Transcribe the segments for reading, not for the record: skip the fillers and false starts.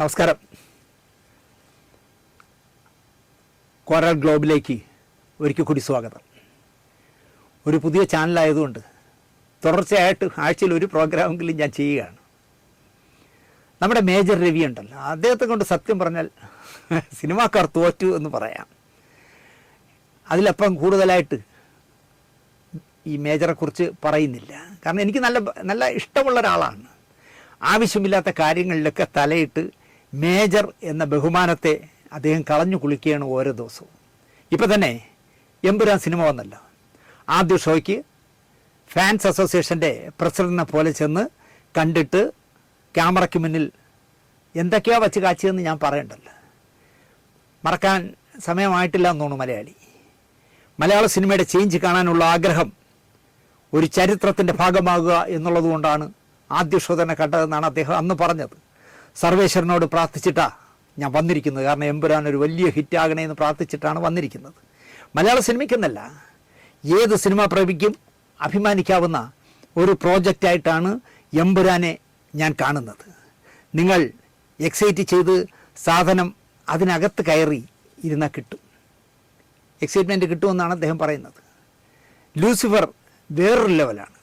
നമസ്കാരം. കോറൽ ഗ്ലോബിലേക്ക് ഒരിക്കൽ കൂടി സ്വാഗതം. ഒരു പുതിയ ചാനലായതുകൊണ്ട് തുടർച്ചയായിട്ട് ആഴ്ചയിൽ ഒരു പ്രോഗ്രാമെങ്കിലും ഞാൻ ചെയ്യുകയാണ്. നമ്മുടെ മേജർ രവി ഉണ്ടല്ലോ, അദ്ദേഹത്തെ കൊണ്ട് സത്യം പറഞ്ഞാൽ സിനിമാക്കാർ തോറ്റു എന്ന് പറയാം. അതിലപ്പം കൂടുതലായിട്ട് ഈ മേജറെക്കുറിച്ച് പറയുന്നില്ല. കാരണം എനിക്ക് നല്ല ഇഷ്ടമുള്ള ഒരാളാണ്. ആവശ്യമില്ലാത്ത കാര്യങ്ങളിലൊക്കെ തലയിട്ട് മേജർ എന്ന ബഹുമാനത്തെ അദ്ദേഹം കളഞ്ഞു കുളിക്കുകയാണ് ഓരോ ദിവസവും. ഇപ്പം തന്നെ എമ്പുരാൻ സിനിമ വന്നല്ലോ. ആദ്യ ഷോയ്ക്ക് ഫാൻസ് അസോസിയേഷൻ്റെ പ്രസിഡന്റിനെ പോലെ ചെന്ന് കണ്ടിട്ട് ക്യാമറയ്ക്ക് മുന്നിൽ എന്തൊക്കെയോ വച്ച് കാച്ചിയെന്ന് ഞാൻ പറയണ്ടല്ലോ. മറക്കാൻ സമയമായിട്ടില്ല എന്ന് തോന്നുന്നു. മലയാള സിനിമയുടെ ചേഞ്ച് കാണാനുള്ള ആഗ്രഹം ഒരു ചരിത്രത്തിൻ്റെ ഭാഗമാകുക എന്നുള്ളതുകൊണ്ടാണ് ആദ്യ ഷോ തന്നെ കണ്ടതെന്നാണ് അദ്ദേഹം അന്ന് പറഞ്ഞത്. സർവേശ്വരനോട് പ്രാർത്ഥിച്ചിട്ടാണ് ഞാൻ വന്നിരിക്കുന്നത്. കാരണം എമ്പുരാൻ ഒരു വലിയ ഹിറ്റാകണേ എന്ന് പ്രാർത്ഥിച്ചിട്ടാണ് വന്നിരിക്കുന്നത്. മലയാള സിനിമയ്ക്കെന്നല്ല, ഏത് സിനിമാ പ്രേമിക്കും അഭിമാനിക്കാവുന്ന ഒരു പ്രോജക്റ്റായിട്ടാണ് എമ്പുരാനെ ഞാൻ കാണുന്നത്. നിങ്ങൾ എക്സൈറ്റ് ചെയ്ത് സാധനം അതിനകത്ത് കയറി ഇരുന്നാൽ കിട്ടും, എക്സൈറ്റ്മെൻറ്റ് കിട്ടുമെന്നാണ് അദ്ദേഹം പറയുന്നത്. ലൂസിഫർ വേറൊരു ലെവലാണ്.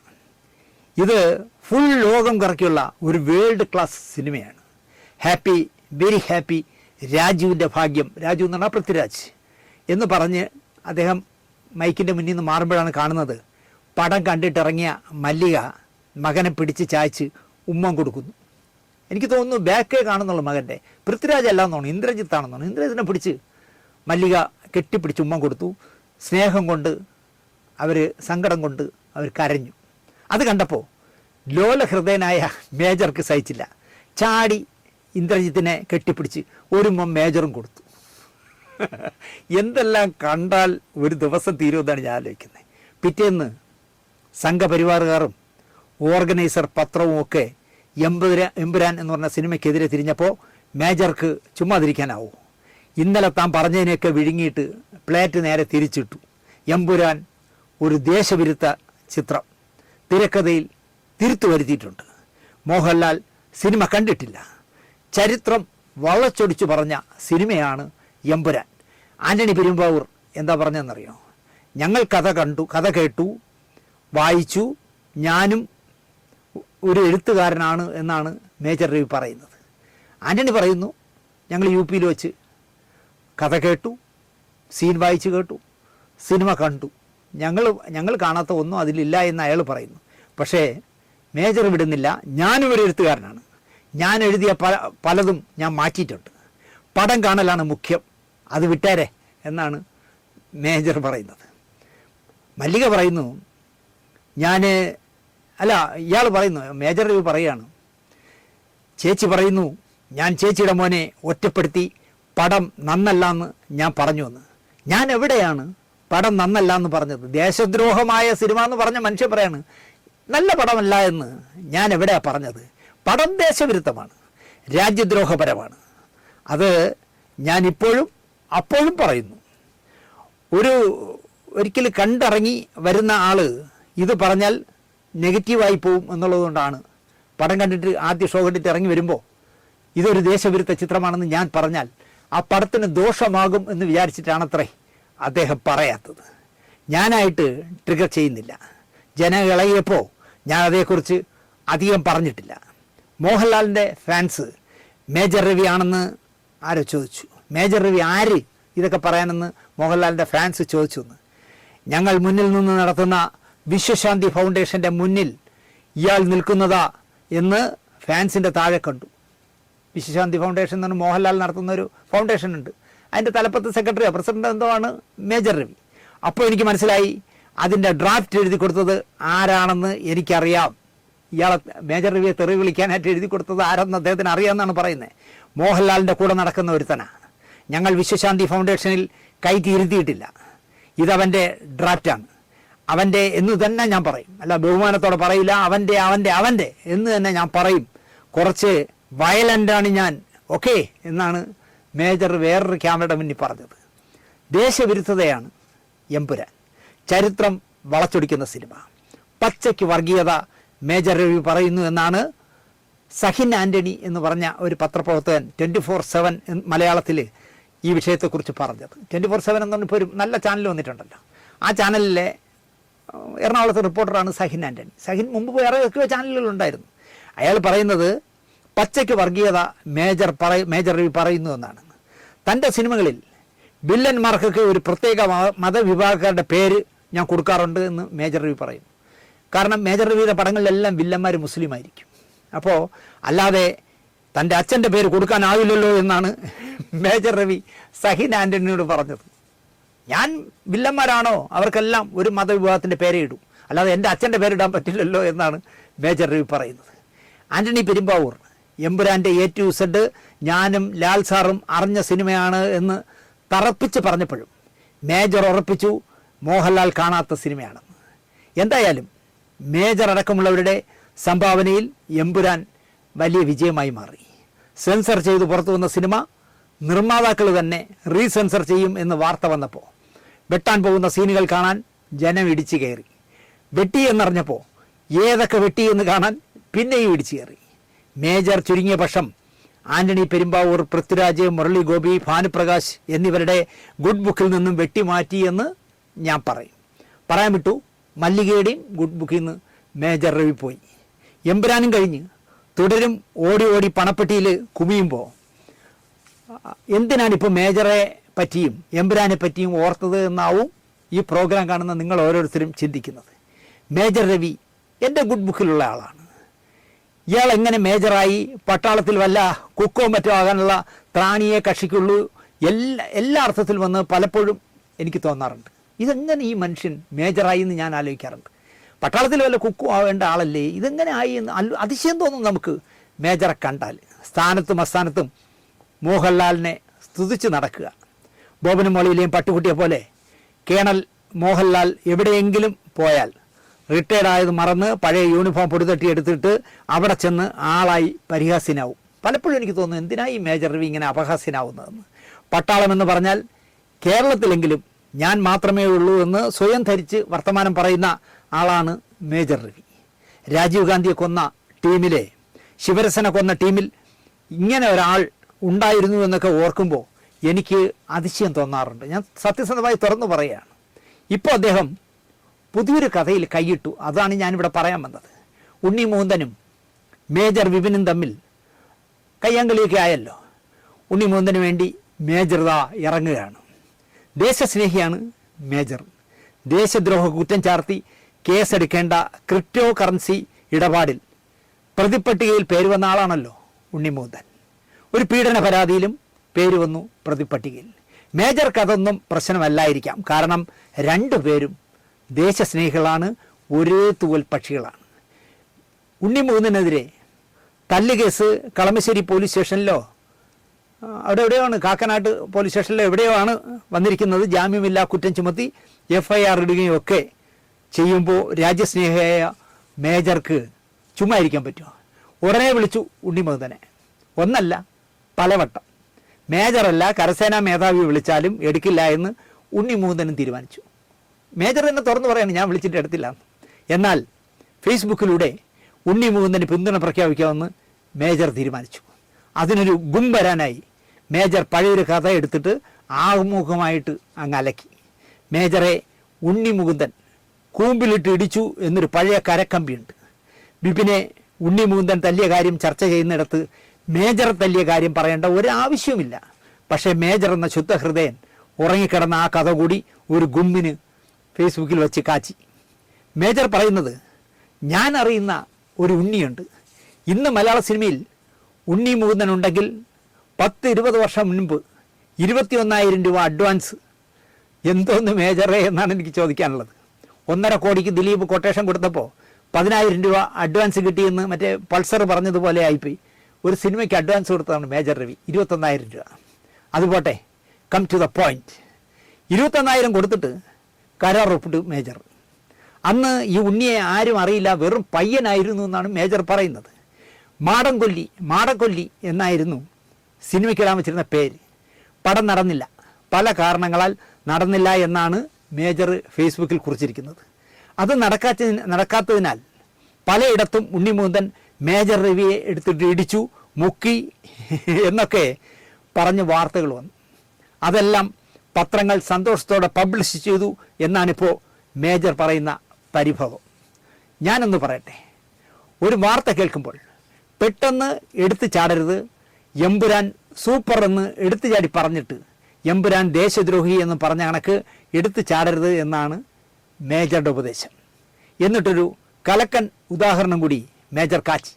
ഇത് ഫുൾ ലോകം കറക്കിയുള്ള ഒരു വേൾഡ് ക്ലാസ് സിനിമയാണ്. ഹാപ്പി, വെരി ഹാപ്പി, രാജുവിൻ്റെ ഭാഗ്യം. രാജു എന്ന് പറഞ്ഞാൽ പൃഥ്വിരാജ് എന്ന് പറഞ്ഞ് അദ്ദേഹം മൈക്കിൻ്റെ മുന്നിൽ നിന്ന് മാറുമ്പോഴാണ് കാണുന്നത് പടം കണ്ടിട്ടിറങ്ങിയ മല്ലിക മകനെ പിടിച്ച് ചായച്ച് ഉമ്മം കൊടുക്കുന്നു. എനിക്ക് തോന്നുന്നു ബാക്കേ കാണുന്നുള്ളൂ മകൻ്റെ. പൃഥ്വിരാജ് അല്ലാന്ന് തോന്നുന്നു, ഇന്ദ്രജിത്താണെന്ന് തോന്നുന്നു. ഇന്ദ്രജിത്തിനെ പിടിച്ച് മല്ലിക കെട്ടിപ്പിടിച്ച് ഉമ്മം കൊടുത്തു. സ്നേഹം കൊണ്ട് അവർ, സങ്കടം കൊണ്ട് അവർ കരഞ്ഞു. അത് കണ്ടപ്പോൾ ലോലഹൃദയനായ മേജർക്ക് സഹിച്ചില്ല. ചാടി ഇന്ദ്രജിത്തിനെ കെട്ടിപ്പിടിച്ച് ഒരു മേജറും കൊടുത്തു. എന്തെല്ലാം കണ്ടാൽ ഒരു ദിവസം തീരുമെന്നാണ് ഞാൻ ആലോചിക്കുന്നത്. പിറ്റേന്ന് സംഘപരിവാറുകാരും ഓർഗനൈസർ പത്രവും ഒക്കെ എമ്പുരാൻ എന്ന് പറഞ്ഞ സിനിമയ്ക്കെതിരെ തിരിഞ്ഞപ്പോൾ മേജർക്ക് ചുമ്മാതിരിക്കാനാവോ? ഇന്നലെ താൻ പറഞ്ഞതിനെയൊക്കെ വിഴുങ്ങിയിട്ട് പ്ലേറ്റ് നേരെ തിരിച്ചിട്ടു. എമ്പുരാൻ ഒരു ദേശവിരുദ്ധ ചിത്രം തിരക്കഥയിൽ തിരുത്തു വരുത്തിയിട്ടുണ്ട്. മോഹൻലാൽ സിനിമ കണ്ടിട്ടില്ല. ചരിത്രം വളച്ചൊടിച്ചു പറഞ്ഞ സിനിമയാണ് എമ്പുരാൻ. ആൻ്റണി പെരുമ്പാവൂർ എന്താ പറഞ്ഞതെന്നറിയോ? ഞങ്ങൾ കഥ കേട്ടു, വായിച്ചു, ഞാനും ഒരു എഴുത്തുകാരനാണ് എന്നാണ് മേജർ രവി പറയുന്നത്. ആൻ്റണി പറയുന്നു, ഞങ്ങൾ UP-യിൽ വെച്ച് കഥ കേട്ടു, സീൻ വായിച്ചു കേട്ടു, സിനിമ കണ്ടു, ഞങ്ങൾ കാണാത്ത ഒന്നും അതിലില്ല എന്ന് അയാൾ പറയുന്നു. പക്ഷേ മേജർ വിടുന്നില്ല. ഞാനും ഒരു എഴുത്തുകാരനാണ്, ഞാൻ എഴുതിയ പലതും ഞാൻ മാറ്റിയിട്ടുണ്ട്, പടം കാണലാണ് മുഖ്യം, അത് വിട്ടേരെ എന്നാണ് മേജർ പറയുന്നത്. മല്ലിക പറയുന്നു, ഇയാൾ പറയുന്നു, മേജർ രവി പറയുകയാണ്, ചേച്ചി പറയുന്നു ഞാൻ ചേച്ചിയുടെ മോനെ ഒറ്റപ്പെടുത്തി പടം നന്നല്ല എന്ന് ഞാൻ പറഞ്ഞു എന്ന്. ഞാൻ എവിടെയാണ് പടം നന്നല്ല എന്ന് പറഞ്ഞത്? ദേശദ്രോഹമായ സിനിമ എന്ന് പറഞ്ഞ മനുഷ്യൻ പറയാണ് നല്ല പടമല്ല എന്ന്. ഞാൻ എവിടെയാണ് പറഞ്ഞത്? പടം ദേശവിരുദ്ധമാണ്, രാജ്യദ്രോഹപരമാണ്. അത് ഞാൻ ഇപ്പോഴും അപ്പോഴും പറയുന്നു. ഒരിക്കൽ കണ്ടിറങ്ങി വരുന്ന ആൾ ഇത് പറഞ്ഞാൽ നെഗറ്റീവായി പോവും എന്നുള്ളതുകൊണ്ടാണ് പടം കണ്ടിട്ട് ആദ്യ ഷോ കണ്ടിട്ട് ഇറങ്ങി വരുമ്പോൾ ഇതൊരു ദേശവിരുദ്ധ ചിത്രമാണെന്ന് ഞാൻ പറഞ്ഞാൽ ആ പടത്തിന് ദോഷമാകും എന്ന് വിചാരിച്ചിട്ടാണത്രേ അദ്ദേഹം പറയാത്തത്. ഞാനായിട്ട് ട്രിഗർ ചെയ്യുന്നില്ല. ജനം ഇളകിയപ്പോൾ ഞാൻ അതേക്കുറിച്ച് അധികം പറഞ്ഞിട്ടില്ല. മോഹൻലാലിൻ്റെ ഫാൻസ് മേജർ രവി ആണെന്ന് ആരോ ചോദിച്ചു. മേജർ രവി ആര് ഇതൊക്കെ പറയാനെന്ന് മോഹൻലാലിൻ്റെ ഫാൻസ് ചോദിച്ചു എന്ന്. ഞങ്ങൾ മുന്നിൽ നിന്ന് നടത്തുന്ന വിശ്വശാന്തി ഫൗണ്ടേഷൻ്റെ മുന്നിൽ ഇയാൾ നിൽക്കുന്നതാ എന്ന് ഫാൻസിൻ്റെ താഴെ കണ്ടു. വിശ്വശാന്തി ഫൗണ്ടേഷൻ എന്ന് പറഞ്ഞാൽ മോഹൻലാൽ നടത്തുന്ന ഒരു ഫൗണ്ടേഷൻ ഉണ്ട്. അതിൻ്റെ തലപ്പത്ത് സെക്രട്ടറിയോ പ്രസിഡൻ്റ് എന്തോ ആണ് മേജർ രവി. അപ്പോൾ എനിക്ക് മനസ്സിലായി അതിൻ്റെ ഡ്രാഫ്റ്റ് എഴുതി കൊടുത്തത് ആരാണെന്ന് എനിക്കറിയാം. ഇയാളെ മേജർ രവിയെ തെറി വിളിക്കാനായിട്ട് എഴുതി കൊടുത്തത് ആരെന്ന് അദ്ദേഹത്തിന് അറിയാമെന്നാണ് പറയുന്നത്. മോഹൻലാലിൻ്റെ കൂടെ നടക്കുന്ന ഒരുത്തനാണ്. ഞങ്ങൾ വിശ്വശാന്തി ഫൗണ്ടേഷനിൽ കൈ തിരുത്തിയിട്ടില്ല. ഇതവൻ്റെ ഡ്രാഫ്റ്റാണ്, അവൻ്റെ എന്ന് തന്നെ ഞാൻ പറയും. അല്ല, ബഹുമാനത്തോടെ പറയില്ല. അവൻ്റെ എന്ന് തന്നെ ഞാൻ പറയും. കുറച്ച് വയലൻ്റാണ് ഞാൻ, ഓക്കെ എന്നാണ് മേജർ വേറൊരു ക്യാമറയുടെ മുന്നിൽ പറഞ്ഞത്. ദേശവിരുദ്ധതയാണ് എമ്പുരാൻ. ചരിത്രം വളച്ചൊടിക്കുന്ന സിനിമ. പച്ചയ്ക്ക് വർഗീയത മേജർ രവി പറയുന്നു എന്നാണ് സഹിൻ ആൻ്റണി എന്ന് പറഞ്ഞ ഒരു പത്രപ്രവർത്തകൻ 24/7 മലയാളത്തിൽ ഈ വിഷയത്തെക്കുറിച്ച് പറഞ്ഞത്. 24/7 എന്ന് പറഞ്ഞപ്പോൾ ഒരു നല്ല ചാനൽ വന്നിട്ടുണ്ടല്ലോ. ആ ചാനലിലെ എറണാകുളത്തെ റിപ്പോർട്ടറാണ് സഹിൻ ആൻ്റണി. സഹിൻ മുമ്പ് വേറെ ഒക്കെ ചാനലുകളുണ്ടായിരുന്നു. അയാൾ പറയുന്നത് പച്ചയ്ക്ക് വർഗീയത മേജർ രവി പറയുന്നു എന്നാണ്. തൻ്റെ സിനിമകളിൽ വില്ലന്മാർക്കൊക്കെ ഒരു പ്രത്യേക മതവിഭാഗക്കാരുടെ പേര് ഞാൻ കൊടുക്കാറുണ്ട് എന്ന് മേജർ രവി പറയും. കാരണം മേജർ രവിയുടെ പടങ്ങളിലെല്ലാം വില്ലന്മാർ മുസ്ലിം ആയിരിക്കും. അപ്പോൾ അല്ലാതെ തൻ്റെ അച്ഛൻ്റെ പേര് കൊടുക്കാനാവില്ലല്ലോ എന്നാണ് മേജർ രവി സഹിൻ ആൻ്റണിയോട് പറഞ്ഞത്. ഞാൻ വില്ലന്മാരാണോ അവർക്കെല്ലാം ഒരു മതവിഭാഗത്തിൻ്റെ പേരേ ഇടും, അല്ലാതെ എൻ്റെ അച്ഛൻ്റെ പേരിടാൻ പറ്റില്ലല്ലോ എന്നാണ് മേജർ രവി പറയുന്നത്. Antony Perumbavoor എമ്പുരാൻ്റെ A to Z ഞാനും ലാൽ സാറും അറിഞ്ഞ സിനിമയാണ് എന്ന് തറപ്പിച്ച് പറഞ്ഞപ്പോഴും മേജർ ഉറപ്പിച്ചു മോഹൻലാൽ കാണാത്ത സിനിമയാണെന്ന്. എന്തായാലും മേജർ അടക്കമുള്ളവരുടെ സംഭാവനയിൽ എമ്പുരാൻ വലിയ വിജയമായി മാറി. സെൻസർ ചെയ്ത് പുറത്തു വന്ന സിനിമ നിർമ്മാതാക്കൾ തന്നെ റീസെൻസർ ചെയ്യും എന്ന് വാർത്ത വന്നപ്പോൾ വെട്ടാൻ പോകുന്ന സീനുകൾ കാണാൻ ജനം ഇടിച്ചു കയറി. വെട്ടി എന്നറിഞ്ഞപ്പോൾ ഏതൊക്കെ വെട്ടി എന്ന് കാണാൻ പിന്നെയും ഇടിച്ചു കയറി. മേജർ ചുരുങ്ങിയ പക്ഷം ആൻ്റണി പെരുമ്പാവൂർ, പൃഥ്വിരാജ്, മുരളി ഗോപി, ഭാനുപ്രകാശ് എന്നിവരുടെ ഗുഡ് ബുക്കിൽ നിന്നും വെട്ടിമാറ്റി എന്ന് ഞാൻ പറയാൻ വിട്ടു. മല്ലികയുടെയും ഗുഡ് ബുക്കിൽ നിന്ന് മേജർ രവി പോയി. എമ്പുരാനും കഴിഞ്ഞ് തുടരും ഓടി ഓടി പണപ്പെട്ടിയിൽ കുമിയുമ്പോൾ എന്തിനാണിപ്പോൾ മേജറെ പറ്റിയും എമ്പുരാനെ പറ്റിയും ഓർത്തത് എന്നാവും ഈ പ്രോഗ്രാം കാണുന്ന നിങ്ങൾ ഓരോരുത്തരും ചിന്തിക്കുന്നത്. മേജർ രവി എൻ്റെ ഗുഡ് ബുക്കിലുള്ള ആളാണ്. ഇയാൾ എങ്ങനെ മേജറായി? പട്ടാളത്തിൽ വല്ല കുക്കോ മറ്റോ ആകാനുള്ള ത്രാണിയെ കക്ഷിക്കുള്ളൂ എല്ലാ അർത്ഥത്തിലും വന്ന് പലപ്പോഴും എനിക്ക് തോന്നാറുണ്ട്. ഇതെങ്ങനെ ഈ മനുഷ്യൻ മേജറായി എന്ന് ഞാൻ ആലോചിക്കാറുണ്ട്. പട്ടാളത്തിൽ വല്ല കുക്കു ആവേണ്ട ആളല്ലേ, ഇതെങ്ങനെ ആയി എന്ന് അതിശയം തോന്നും നമുക്ക് മേജറെ കണ്ടാൽ. സ്ഥാനത്തും അസ്ഥാനത്തും മോഹൻലാലിനെ സ്തുതിച്ച് നടക്കുക. ബോബനും മോളിയിലെയും പട്ടുകുട്ടിയെ പോലെ കേണൽ മോഹൻലാൽ എവിടെയെങ്കിലും പോയാൽ റിട്ടയർഡ് ആയത് മറന്ന് പഴയ യൂണിഫോം പൊടിതട്ടി എടുത്തിട്ട് അവിടെ ചെന്ന് ആളായി പരിഹാസ്യനാവും. പലപ്പോഴും എനിക്ക് തോന്നുന്നു എന്തിനായി മേജർ രവി ഇങ്ങനെ അപഹാസ്യനാവുന്നതെന്ന്. പട്ടാളം എന്ന് പറഞ്ഞാൽ കേരളത്തിലെങ്കിലും ഞാൻ മാത്രമേ ഉള്ളൂ എന്ന് സ്വയം ധരിച്ച് വർത്തമാനം പറയുന്ന ആളാണ് മേജർ രവി. രാജീവ് ഗാന്ധിയെ കൊന്ന ടീമിലെ, ശിവരസനെ കൊന്ന ടീമിൽ ഇങ്ങനെ ഒരാൾ ഉണ്ടായിരുന്നു എന്നൊക്കെ ഓർക്കുമ്പോൾ എനിക്ക് അതിശയം തോന്നാറുണ്ട്. ഞാൻ സത്യസന്ധമായി തുറന്നു പറയുകയാണ്. ഇപ്പോൾ അദ്ദേഹം പുതിയൊരു കഥയിൽ കൈയിട്ടു. അതാണ് ഞാനിവിടെ പറയാൻ വന്നത്. ഉണ്ണി മുകുന്ദനും മേജർ വിപിനും തമ്മിൽ കയ്യാങ്കളിയൊക്കെ ആയല്ലോ. ഉണ്ണി മുകുന്ദന് വേണ്ടി മേജർ ഇറങ്ങുകയാണ്. ദേശസ്നേഹിയാണ് മേജർ. ദേശദ്രോഹ കുറ്റം ചാർത്തി കേസെടുക്കേണ്ട ക്രിപ്റ്റോ കറൻസി ഇടപാടിൽ പ്രതിപ്പട്ടികയിൽ പേര് വന്ന ആളാണല്ലോ ഉണ്ണി മുകുന്ദൻ. ഒരു പീഡന പരാതിയിലും പേര് വന്നു പ്രതിപ്പട്ടികയിൽ. മേജർക്ക് അതൊന്നും പ്രശ്നമല്ലായിരിക്കാം. കാരണം രണ്ടുപേരും ദേശസ്നേഹികളാണ്, ഒരേ തൂവൽ പക്ഷികളാണ്. ഉണ്ണി മുകുന്ദനെതിരെ തല്ലുകേസ് കളമശ്ശേരി പോലീസ് സ്റ്റേഷനിലോ അവിടെ എവിടെയാണ്, കാക്കനാട്ട് പോലീസ് സ്റ്റേഷനിലോ എവിടെയോ ആണ് വന്നിരിക്കുന്നത്. ജാമ്യമില്ലാ കുറ്റം ചുമത്തി FIR ഇടുകയും ഒക്കെ ചെയ്യുമ്പോൾ രാജ്യസ്നേഹിയായ മേജർക്ക് ചുമ്മാ ഇരിക്കാൻ പറ്റുമോ? ഉടനെ വിളിച്ചു ഉണ്ണി മുകുന്ദനെ. ഒന്നല്ല പലവട്ടം. മേജറല്ല കരസേനാ മേധാവി വിളിച്ചാലും എടുക്കില്ല എന്ന് ഉണ്ണി മുകുന്ദനും തീരുമാനിച്ചു. മേജർ തന്നെ തുറന്നു പറയാണ് ഞാൻ വിളിച്ചിട്ട് എടുത്തില്ല. എന്നാൽ ഫേസ്ബുക്കിലൂടെ ഉണ്ണി മുകുന്ദന് പിന്തുണ പ്രഖ്യാപിക്കാമെന്ന് മേജർ തീരുമാനിച്ചു. അതിനൊരു ഗും വരാനായി മേജർ പഴയൊരു കഥ എടുത്തിട്ട് ആമുഖമായിട്ട് അങ്ങ് അലക്കി. മേജറെ ഉണ്ണി മുകുന്ദൻ കൂമ്പിലിട്ട് ഇടിച്ചു എന്നൊരു പഴയ കരക്കമ്പിയുണ്ട്. ബിപിനെ ഉണ്ണി മുകുന്ദൻ തല്ലിയ കാര്യം ചർച്ച ചെയ്യുന്നിടത്ത് മേജർ തല്ലിയ കാര്യം പറയേണ്ട ഒരാവശ്യവുമില്ല. പക്ഷേ മേജർ എന്ന ശുദ്ധഹൃദയൻ ഉറങ്ങിക്കിടന്ന ആ കഥ കൂടി ഒരു ഗുമ്മിന് ഫേസ്ബുക്കിൽ വെച്ച് കാച്ചി. മേജർ പറയുന്നത്, ഞാൻ അറിയുന്ന ഒരു ഉണ്ണിയുണ്ട്. ഇന്ന് മലയാള സിനിമയിൽ ഉണ്ണി മുകുന്ദൻ ഉണ്ടെങ്കിൽ 10-20 വർഷം മുൻപ് 21,000 രൂപ അഡ്വാൻസ്. എന്തോന്ന് മേജറേ എന്നാണ് എനിക്ക് ചോദിക്കാനുള്ളത്. 1.5 കോടിക്ക് ദിലീപ് കൊട്ടേഷൻ കൊടുത്തപ്പോൾ 10,000 രൂപ അഡ്വാൻസ് കിട്ടിയെന്ന് മറ്റേ പൾസർ പറഞ്ഞതുപോലെ ആയിപ്പോയി. ഒരു സിനിമയ്ക്ക് അഡ്വാൻസ് കൊടുത്തതാണ് മേജർ രവി 21,000 രൂപ. അതുപോട്ടെ, കം ടു ദ പോയിന്റ്. 21,000 കൊടുത്തിട്ട് കരാർ ഒപ്പിട്ടു മേജർ. അന്ന് ഈ ഉണ്ണിയെ ആരും അറിയില്ല, വെറും പയ്യനായിരുന്നു എന്നാണ് മേജർ പറയുന്നത്. മാടക്കൊല്ലി എന്നായിരുന്നു സിനിമയ്ക്കിടാൻ വെച്ചിരുന്ന പേര്. പടം നടന്നില്ല, പല കാരണങ്ങളാൽ നടന്നില്ല എന്നാണ് മേജർ ഫേസ്ബുക്കിൽ കുറിച്ചിരിക്കുന്നത്. അത് നടക്കാത്തതിനാൽ പലയിടത്തും ഉണ്ണി മുകുന്ദൻ മേജർ രവിയെ എടുത്തിട്ട് ഇടിച്ചു, മുക്കി എന്നൊക്കെ പറഞ്ഞ് വാർത്തകൾ വന്നു. അതെല്ലാം പത്രങ്ങൾ സന്തോഷത്തോടെ പബ്ലിഷ് ചെയ്തു എന്നാണിപ്പോൾ മേജർ പറയുന്ന പരിഭവം. ഞാനൊന്ന് പറയട്ടെ, ഒരു വാർത്ത കേൾക്കുമ്പോൾ പെട്ടെന്ന് എടുത്തു ചാടരുത്. എമ്പുരാൻ സൂപ്പർ എന്ന് എടുത്തു ചാടി പറഞ്ഞിട്ട് എമ്പുരാൻ ദേശദ്രോഹി എന്ന് പറഞ്ഞ കണക്ക് എടുത്തു ചാടരുത് എന്നാണ് മേജറുടെ ഉപദേശം. എന്നിട്ടൊരു കലക്കൻ ഉദാഹരണം കൂടി മേജർ കാച്ചി.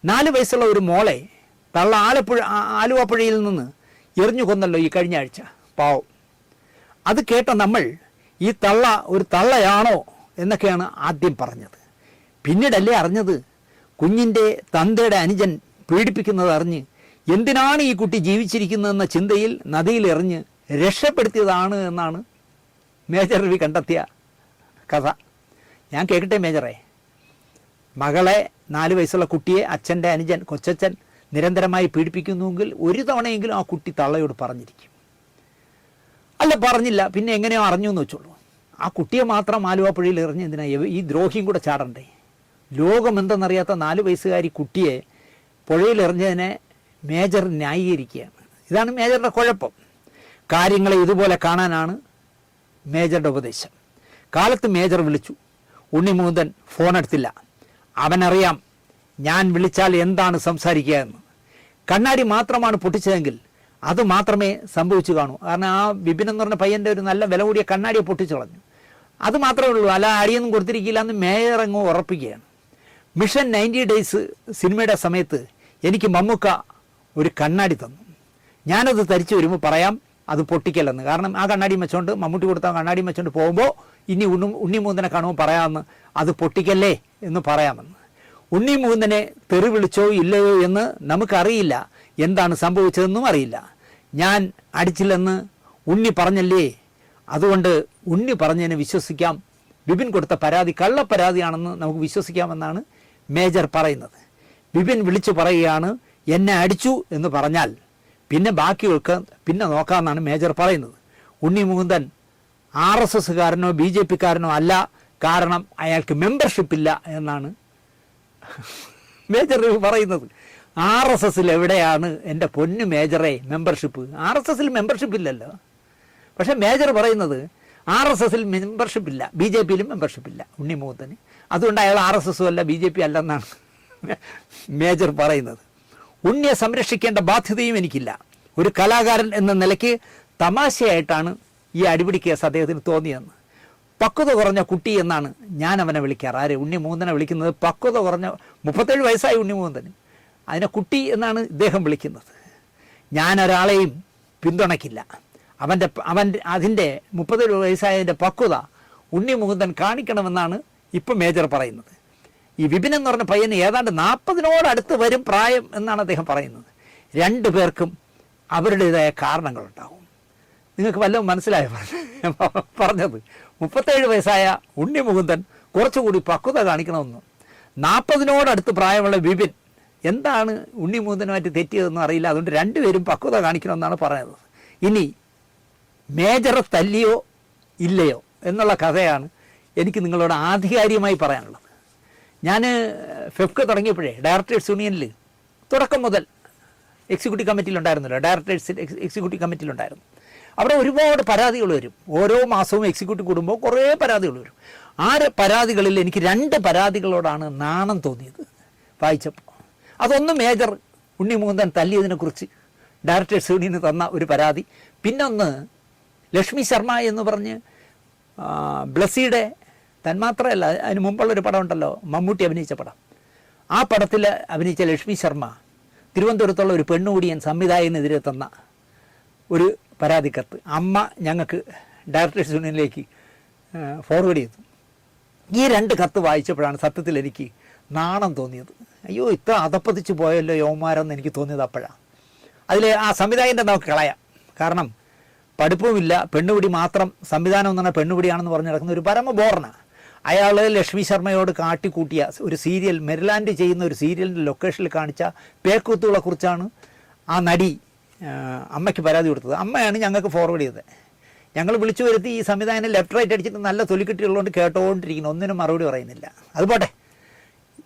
4 വയസ്സുള്ള ഒരു മോളെ തള്ള ആലുവ പുഴയിൽ നിന്ന് എറിഞ്ഞു കൊന്നല്ലോ ഈ കഴിഞ്ഞ ആഴ്ച. പാവം. അത് കേട്ട നമ്മൾ ഈ തള്ള ഒരു തള്ളയാണോ എന്നൊക്കെയാണ് ആദ്യം പറഞ്ഞത്. പിന്നീടല്ലേ അറിഞ്ഞത് കുഞ്ഞിൻ്റെ തന്തയുടെ അനുജൻ പീഡിപ്പിക്കുന്നത് അറിഞ്ഞ് എന്തിനാണ് ഈ കുട്ടി ജീവിച്ചിരിക്കുന്നതെന്ന ചിന്തയിൽ നദിയിൽ എറിഞ്ഞ് രക്ഷപ്പെടുത്തിയതാണ് എന്നാണ് മേജർ രവി കണ്ടെത്തിയ കഥ. ഞാൻ കേൾക്കട്ടെ മേജറെ, മകളെ 4 വയസ്സുള്ള കുട്ടിയെ അച്ഛൻ്റെ അനുജൻ കൊച്ചച്ഛൻ നിരന്തരമായി പീഡിപ്പിക്കുന്നുവെങ്കിൽ ഒരു തവണയെങ്കിലും ആ കുട്ടി തള്ളയോട് പറഞ്ഞിരിക്കും. അല്ല, പറഞ്ഞില്ല, പിന്നെ എങ്ങനെയോ അറിഞ്ഞു എന്ന് വെച്ചോളൂ. ആ കുട്ടിയെ മാത്രം ആലുവ പുഴയിൽ എറിഞ്ഞ് എന്തിനാ ഈ ദ്രോഹിയും കൂടെ ചാടണ്ടേ? ലോകം എന്തെന്നറിയാത്ത 4 വയസ്സുകാരി കുട്ടിയെ പുഴയിൽ എറിഞ്ഞതിനെ മേജർ ന്യായീകരിക്കുകയാണ്. ഇതാണ് മേജറുടെ കുഴപ്പം. കാര്യങ്ങളെ ഇതുപോലെ കാണാനാണ് മേജറുടെ ഉപദേശം. കാലത്ത് മേജർ വിളിച്ചു. ഉണ്ണിമുകുന്ദൻ ഫോൺ എടുത്തില്ല. അവനറിയാം ഞാൻ വിളിച്ചാൽ എന്താണ് സംസാരിക്കുക എന്ന്. കണ്ണാടി മാത്രമാണ് പൊട്ടിച്ചതെങ്കിൽ അത് മാത്രമേ സംഭവിച്ചു കാണൂ. കാരണം ആ വിപിൻ എന്ന് പറഞ്ഞ പയ്യൻ്റെ ഒരു നല്ല വില കൂടിയ കണ്ണാടിയെ പൊട്ടിച്ചു കളഞ്ഞു. അത് മാത്രമേ ഉള്ളൂ, അല്ല അടിയൊന്നും കൊടുത്തിരിക്കില്ല എന്ന് മേജർ അങ്ങ് ഉറപ്പിക്കുകയാണ്. മിഷൻ 90 ഡേയ്സ് സിനിമയുടെ സമയത്ത് എനിക്ക് മമ്മൂക്ക ഒരു കണ്ണാടി തന്നു. ഞാനത് ധരിച്ചു വരുമ്പോൾ പറയാം അത് പൊട്ടിക്കല്ലെന്ന്. കാരണം ആ കണ്ണാടി വെച്ചുകൊണ്ട് മമ്മൂട്ടി കൊടുത്ത കണ്ണാടി വെച്ചുകൊണ്ട് പോകുമ്പോൾ ഇനി ഉണ്ണിമുകുന്ദനെ കാണുമ്പോൾ പറയാമെന്ന്, അത് പൊട്ടിക്കല്ലേ എന്ന് പറയാമെന്ന്. ഉണ്ണിമുകുന്ദനെ തെറി വിളിച്ചോ ഇല്ലയോ എന്ന് നമുക്കറിയില്ല, എന്താണ് സംഭവിച്ചതെന്നും അറിയില്ല. ഞാൻ അടിച്ചില്ലെന്ന് ഉണ്ണി പറഞ്ഞല്ലേ, അതുകൊണ്ട് ഉണ്ണി പറഞ്ഞതിനെ വിശ്വസിക്കാം. വിപിൻ കൊടുത്ത പരാതി കള്ളപ്പരാതിയാണെന്ന് നമുക്ക് വിശ്വസിക്കാമെന്നാണ് മേജർ പറയുന്നത്. വിപിൻ വിളിച്ചു പറയുകയാണ് എന്നെ അടിച്ചു എന്ന് പറഞ്ഞാൽ പിന്നെ ബാക്കിയൊക്കെ പിന്നെ നോക്കാമെന്നാണ് മേജർ പറയുന്നത്. ഉണ്ണിമുകുന്ദൻ RSSകാരനോ BJPക്കാരനോ അല്ല, കാരണം അയാൾക്ക് മെമ്പർഷിപ്പില്ല എന്നാണ് മേജർ പറയുന്നത്. RSSൽ എവിടെയാണ് എൻ്റെ പൊന്നു മേജറെ മെമ്പർഷിപ്പ്? RSSൽ മെമ്പർഷിപ്പ് ഇല്ലല്ലോ. പക്ഷേ മേജർ പറയുന്നത് RSSൽ മെമ്പർഷിപ്പില്ല, BJPയിലും മെമ്പർഷിപ്പില്ല ഉണ്ണിമുകുന്ദന്. അതുകൊണ്ട് അയാൾ RSS അല്ല BJP അല്ലെന്നാണ് മേജർ പറയുന്നത്. ഉണ്ണിയെ സംരക്ഷിക്കേണ്ട ബാധ്യതയും എനിക്കില്ല. ഒരു കലാകാരൻ എന്ന നിലയ്ക്ക് തമാശയായിട്ടാണ് ഈ അടിപിടി കേസ് അദ്ദേഹത്തിന് തോന്നിയെന്ന്. പക്വത കുറഞ്ഞ കുട്ടി എന്നാണ് ഞാൻ അവനെ വിളിക്കാറ്. ആര്? ഉണ്ണിമുകുന്ദനെ വിളിക്കുന്നത് പക്വത കുറഞ്ഞ 37 വയസ്സായി ഉണ്ണിമുകുന്ദന്. അതിനെ കുട്ടി എന്നാണ് ഇദ്ദേഹം വിളിക്കുന്നത്. ഞാൻ ഒരാളെയും പിന്തുണയ്ക്കില്ല. അതിൻ്റെ 37 വയസ്സായതിൻ്റെ പക്വത ഉണ്ണിമുകുന്ദൻ കാണിക്കണമെന്നാണ് ഇപ്പം മേജർ പറയുന്നത്. ഈ വിപിൻ എന്ന് പറഞ്ഞ പയ്യന് ഏതാണ്ട് 40-നോടടുത്ത് വരും പ്രായം എന്നാണ് അദ്ദേഹം പറയുന്നത്. 2 പേർക്കും അവരുടേതായ കാരണങ്ങളുണ്ടാവും. നിങ്ങൾക്ക് വല്ലതും മനസ്സിലായോ പറഞ്ഞത്? 37 വയസ്സായ ഉണ്ണിമുകുന്ദൻ കുറച്ചുകൂടി പക്വത കാണിക്കണമെന്നും 40-നോടടുത്ത് പ്രായമുള്ള വിപിൻ എന്താണ് ഉണ്ണിമുകുന്ദനുമായിട്ട് തെറ്റിയതെന്നും അറിയില്ല, അതുകൊണ്ട് 2 പേരും പക്വത കാണിക്കണമെന്നാണ് പറയുന്നത്. ഇനി മേജറെ തല്ലിയോ ഇല്ലയോ എന്നുള്ള കഥയാണ് എനിക്ക് നിങ്ങളോട് ആധികാരികമായി പറയാനുള്ളത്. ഞാൻ ഫെഫ്ക തുടങ്ങിയപ്പോഴേ ഡയറക്ടേഴ്സ് യൂണിയനിൽ തുടക്കം മുതൽ എക്സിക്യൂട്ടീവ് കമ്മിറ്റിയിലുണ്ടായിരുന്നല്ലോ, ഡയറക്ടേഴ്സ് എക്സിക്യൂട്ടീവ് കമ്മിറ്റിയിലുണ്ടായിരുന്നു. അവിടെ ഒരുപാട് പരാതികൾ വരും. ഓരോ മാസവും എക്സിക്യൂട്ടീവ് കൂടുമ്പോൾ കുറേ പരാതികൾ വരും. ആ പരാതികളിൽ എനിക്ക് 2 പരാതികളോടാണ് നാണം തോന്നിയത് വായിച്ചപ്പോൾ. അതൊന്ന് മേജർ ഉണ്ണിമുകുന്ദൻ തല്ലിയതിനെക്കുറിച്ച് ഡയറക്ടേഴ്സ് യൂണിയന് തന്ന ഒരു പരാതി. പിന്നൊന്ന് ലക്ഷ്മി ശർമ്മ എന്ന് പറഞ്ഞ് ബ്ലസ്സിയുടെ തന്മാത്രയല്ല, അതിന് മുമ്പുള്ളൊരു പടം ഉണ്ടല്ലോ, മമ്മൂട്ടി അഭിനയിച്ച പടം. ആ പടത്തിൽ അഭിനയിച്ച ലക്ഷ്മി ശർമ്മ തിരുവനന്തപുരത്തുള്ള ഒരു പെണ്ണുകൂടിയൻ സംവിധായകനെതിരെ തന്ന ഒരു പരാതിക്കത്ത് അമ്മ ഞങ്ങൾക്ക് ഡയറക്ടേഴ്സ് യൂണിയനിലേക്ക് ഫോർവേഡ് ചെയ്തു. ഈ 2 കത്ത് വായിച്ചപ്പോഴാണ് സത്യത്തിൽ എനിക്ക് നാണം തോന്നിയത്. അയ്യോ, ഇത്ര അധപ്പതിച്ച് പോയല്ലോ യൗമാരെന്ന് എനിക്ക് തോന്നിയത് അപ്പോഴാണ്. അതിൽ ആ സംവിധായകൻ്റെ നമുക്ക് കളയാം. കാരണം പഠിപ്പുമില്ല, പെണ്ണുപിടി മാത്രം, സംവിധാനം എന്ന് പറഞ്ഞാൽ പെണ്ണുപിടിയാണെന്ന് പറഞ്ഞ് നടക്കുന്ന ഒരു പരമ ബോറിനാണ് അയാൾ. ലക്ഷ്മി ശർമ്മയോട് കാട്ടിക്കൂട്ടിയ ഒരു സീരിയൽ, മെരിലാൻഡ് ചെയ്യുന്ന ഒരു സീരിയലിൻ്റെ ലൊക്കേഷനിൽ കാണിച്ച പേക്കൂത്തുകളെ കുറിച്ചാണ് ആ നടി അമ്മയ്ക്ക് പരാതി കൊടുത്തത്. അമ്മയാണ് ഞങ്ങൾക്ക് ഫോർവേഡ് ചെയ്തത്. ഞങ്ങൾ വിളിച്ചു വരുത്തി ഈ സംവിധാനം ലെഫ്റ്റ് റൈറ്റ് അടിച്ചിട്ട് നല്ല തൊലിക്കെട്ടിയുള്ളതുകൊണ്ട് കേട്ടോണ്ടിരിക്കുന്നു, ഒന്നിനും മറുപടി പറയുന്നില്ല. അതുപോട്ടെ,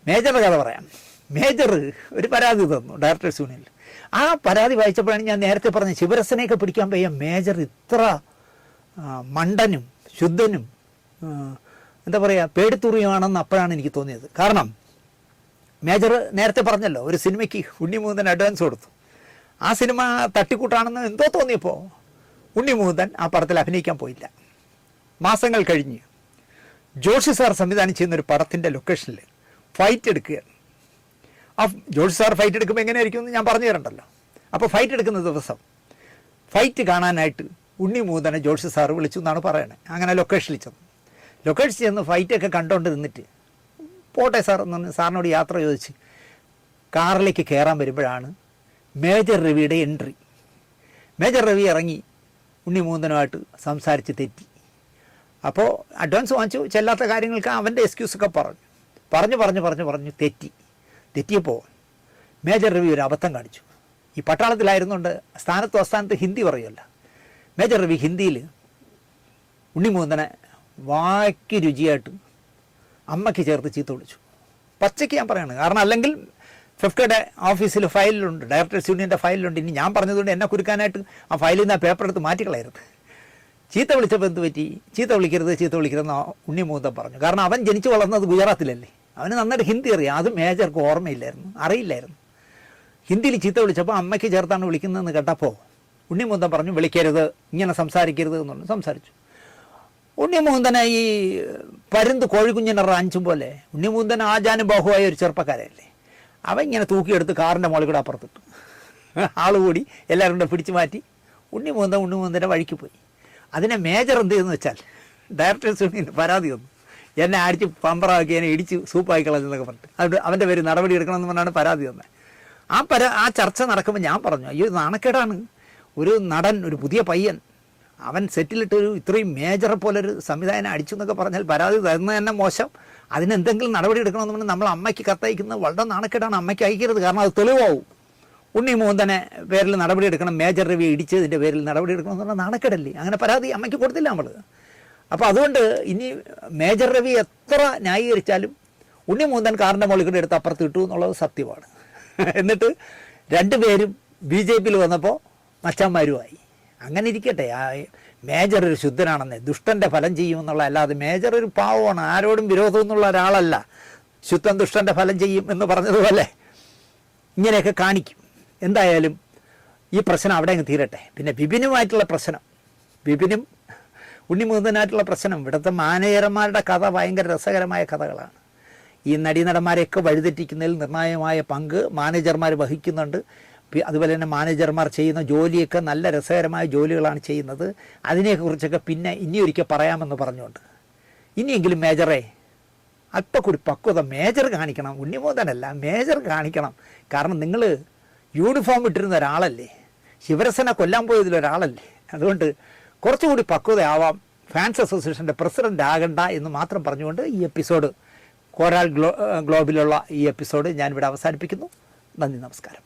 മേജറുടെ കഥ പറയാം. മേജർ ഒരു പരാതി തന്നു ഡയറക്ടേഴ്സ് യൂണിയനിൽ. ആ പരാതി വായിച്ചപ്പോഴാണ് ഞാൻ നേരത്തെ പറഞ്ഞത് ശിവരസനെയൊക്കെ പിടിക്കാൻ പോയ മേജർ ഇത്ര മണ്ടനും ശുദ്ധനും എന്താ പറയുക പേടിത്തുറിയുമാണെന്ന് അപ്പോഴാണ് എനിക്ക് തോന്നിയത്. കാരണം മേജർ നേരത്തെ പറഞ്ഞല്ലോ ഒരു സിനിമയ്ക്ക് ഉണ്ണിമുകുന്ദൻ അഡ്വാൻസ് കൊടുത്തു. ആ സിനിമ തട്ടിക്കൂട്ടാണെന്ന് എന്തോ തോന്നിയപ്പോൾ ഉണ്ണിമുകുന്ദൻ ആ പടത്തിൽ അഭിനയിക്കാൻ പോയില്ല. മാസങ്ങൾ കഴിഞ്ഞ് ജോഷി സാർ സംവിധാനം ചെയ്യുന്നൊരു പടത്തിൻ്റെ ലൊക്കേഷനിൽ ഫൈറ്റ് എടുക്കുകയാണ്. ആ ജോഷി സാർ ഫൈറ്റ് എടുക്കുമ്പോൾ എങ്ങനെയായിരിക്കും എന്ന് ഞാൻ പറഞ്ഞു തരണ്ടല്ലോ. അപ്പോൾ ഫൈറ്റ് എടുക്കുന്ന ദിവസം ഫൈറ്റ് കാണാനായിട്ട് ഉണ്ണിമുകുന്ദനെ ജോഷി സാർ വിളിച്ചു എന്നാണ് പറയണത്. അങ്ങനെ ലൊക്കേഷനിൽ ചെന്നു. ലൊക്കേഷൻ ചെന്ന് ഫൈറ്റൊക്കെ കണ്ടുകൊണ്ട് നിന്നിട്ട് പോട്ടെ സാർ എന്ന് സാറിനോട് യാത്ര ചോദിച്ച് കാറിലേക്ക് കയറാൻ വരുമ്പോഴാണ് മേജർ രവിയുടെ എൻട്രി. മേജർ രവി ഇറങ്ങി ഉണ്ണിമുകുന്ദനുമായിട്ട് സംസാരിച്ച് തെറ്റി. അപ്പോൾ അഡ്വാൻസ് വാങ്ങിച്ചു, ചെല്ലാത്ത കാര്യങ്ങൾക്ക് അവൻ്റെ എക്സ്ക്യൂസൊക്കെ പറഞ്ഞു തെറ്റിയപ്പോൾ മേജർ രവി ഒരു അബദ്ധം കാണിച്ചു. ഈ പട്ടാളത്തിലായിരുന്നുകൊണ്ട് സ്ഥാനത്തും അസ്ഥാനത്ത് ഹിന്ദി പറയുമല്ലോ. മേജർ രവി ഹിന്ദിയിൽ ഉണ്ണിമുകുന്ദനെ വായ്ക്ക് രുചിയായിട്ട് അമ്മയ്ക്ക് ചേർത്ത് ചീത്ത വിളിച്ചു. പച്ചയ്ക്ക് ഞാൻ പറയാണ്. കാരണം അല്ലെങ്കിൽ ഫിഫ്റ്റിയുടെ ഓഫീസിൽ ഫയലിലുണ്ട്, ഡയറക്ടേഴ്സ് യൂണിയൻ്റെ ഫയലിലുണ്ട്. ഇനി ഞാൻ പറഞ്ഞതുകൊണ്ട് എന്നെ കുരുക്കാനായിട്ട് ആ ഫയലിൽ നിന്ന് ആ പേപ്പർ എടുത്ത് മാറ്റിക്കളയരുത്. ചീത്ത വിളിച്ചപ്പോൾ എന്ത് പറ്റി? ചീത്ത വിളിക്കരുതെന്ന് ഉണ്ണിമുകുന്ദൻ പറഞ്ഞു. കാരണം അവൻ ജനിച്ചു വളർന്നത് ഗുജറാത്തിലല്ലേ, അവന് നന്നായിട്ട് ഹിന്ദി അറിയാം. അത് മേജർക്ക് അറിയില്ലായിരുന്നു. ഹിന്ദിയിൽ ചീത്ത വിളിച്ചപ്പോൾ അമ്മയ്ക്ക് ചേർത്താണ് വിളിക്കുന്നതെന്ന് കേട്ടപ്പോൾ ഉണ്ണിമുകുന്ദൻ പറഞ്ഞു വിളിക്കരുത്, ഇങ്ങനെ സംസാരിക്കരുത് എന്നുള്ളത് സംസാരിച്ചു. ഉണ്ണിമുകുന്ദനെ ഈ പരുന്ത് കോഴിക്കുഞ്ഞിനെ റാഞ്ചും പോലെ ഉണ്ണിമുകുന്ദൻ ആജാനുബാഹുവായ ഒരു ചെറുപ്പക്കാരല്ലേ, അവൻ ഇങ്ങനെ തൂക്കിയെടുത്ത് കാറിൻ്റെ മുകളിൽ കൂടെ അപ്പുറത്തിട്ടു. ആൾ കൂടി എല്ലാവരും കൂടെ പിടിച്ചു മാറ്റി ഉണ്ണിമുകുന്ദൻ്റെ വഴിക്ക് പോയി. അതിനെ മേജർ എന്ത് ചെയ്തെന്ന് വെച്ചാൽ ഡയറക്ടേഴ്സ് യൂണിയന് പരാതി വന്നു. എന്നെ അടിച്ച് പമ്പറാക്കി, എന്നെ ഇടിച്ച് സൂപ്പായി കളഞ്ഞെന്നൊക്കെ പറഞ്ഞിട്ട് അതുകൊണ്ട് അവൻ്റെ പേര് നടപടി എടുക്കണമെന്ന് പറഞ്ഞാണ് പരാതി തന്നത്. ആ ചർച്ച നടക്കുമ്പോൾ ഞാൻ പറഞ്ഞു, അയ്യോ നാണക്കേടാണ്. ഒരു നടൻ, ഒരു പുതിയ പയ്യൻ, അവൻ സെറ്റിലിട്ടൊരു ഇത്രയും മേജറെ പോലൊരു സംവിധാനം അടിച്ചു എന്നൊക്കെ പറഞ്ഞാൽ പരാതി തരുന്നത് തന്നെ മോശം. അതിനെന്തെങ്കിലും നടപടി എടുക്കണമെന്ന് പറഞ്ഞാൽ നമ്മൾ അമ്മയ്ക്ക് കത്തയക്കുന്നത് വളരെ നാണക്കേടാണ്. അമ്മയ്ക്ക് അയക്കരുത്, കാരണം അത് തെളിവാവും. ഉണ്ണിമുകുന്ദനെ പേരിൽ നടപടി എടുക്കണം, മേജർ രവി ഇടിച്ചതിൻ്റെ പേരിൽ നടപടി എടുക്കണമെന്ന് പറഞ്ഞാൽ നാണക്കേടല്ലേ. അങ്ങനെ പരാതി അമ്മയ്ക്ക് കൊടുത്തില്ല നമ്മൾ. അപ്പോൾ അതുകൊണ്ട് ഇനി മേജർ രവി എത്ര ന്യായീകരിച്ചാലും ഉണ്ണിമുകുന്ദൻ കാറിൻ്റെ മുകളിൽ കൂടെ എടുത്ത് അപ്പുറത്ത് ഇട്ടു എന്നുള്ളത് സത്യമാണ്. എന്നിട്ട് രണ്ടുപേരും BJPയിൽ വന്നപ്പോൾ മച്ചാന്മാരുമായി. അങ്ങനെ ഇരിക്കട്ടെ, ആ മേജർ ഒരു ശുദ്ധനാണെന്നേ, ദുഷ്ടൻ്റെ ഫലം ചെയ്യുമെന്നുള്ള അല്ലാതെ മേജർ ഒരു പാവമാണ്, ആരോടും വിരോധമൊന്നുള്ള ഒരാളല്ല. ശുദ്ധൻ ദുഷ്ടൻ്റെ ഫലം ചെയ്യും എന്ന് പറഞ്ഞതുപോലെ ഇങ്ങനെയൊക്കെ കാണിക്കും. എന്തായാലും ഈ പ്രശ്നം അവിടെ അങ്ങ് തീരട്ടെ. പിന്നെ വിപിനുമായിട്ടുള്ള പ്രശ്നം, വിപിനും ഉണ്ണിമുകുന്ദനായിട്ടുള്ള പ്രശ്നം, ഇവിടുത്തെ മാനേജർമാരുടെ കഥ ഭയങ്കര രസകരമായ കഥകളാണ്. ഈ നടീനടന്മാരെയൊക്കെ വഴിതെറ്റിക്കുന്നതിൽ നിർണായകമായ പങ്ക് മാനേജർമാർ വഹിക്കുന്നുണ്ട്. അതുപോലെ തന്നെ മാനേജർമാർ ചെയ്യുന്ന ജോലിയൊക്കെ നല്ല രസകരമായ ജോലികളാണ് ചെയ്യുന്നത്. അതിനെക്കുറിച്ചൊക്കെ പിന്നെ ഇനിയൊരിക്കൽ പറയാമെന്ന് പറഞ്ഞുകൊണ്ട് ഇനിയെങ്കിലും മേജറെ അല്പം കൂടി പക്വത മേജർ കാണിക്കണം. ഉണ്ണിമുകുന്ദനല്ല, മേജർ കാണിക്കണം. കാരണം നിങ്ങൾ യൂണിഫോം ഇട്ടിരുന്ന ഒരാളല്ലേ, ശിവരസനെ കൊല്ലാൻ പോയതിലൊരാളല്ലേ. അതുകൊണ്ട് കുറച്ചുകൂടി പക്വതയാവാം. ഫാൻസ് അസോസിയേഷൻ്റെ പ്രസിഡൻ്റ് ആകണ്ട എന്ന് മാത്രം പറഞ്ഞുകൊണ്ട് ഈ എപ്പിസോഡ് കോരാൽ ഗ്ലോബിലുള്ള ഈ എപ്പിസോഡ് ഞാനിവിടെ അവസാനിപ്പിക്കുന്നു. നന്ദി, നമസ്കാരം.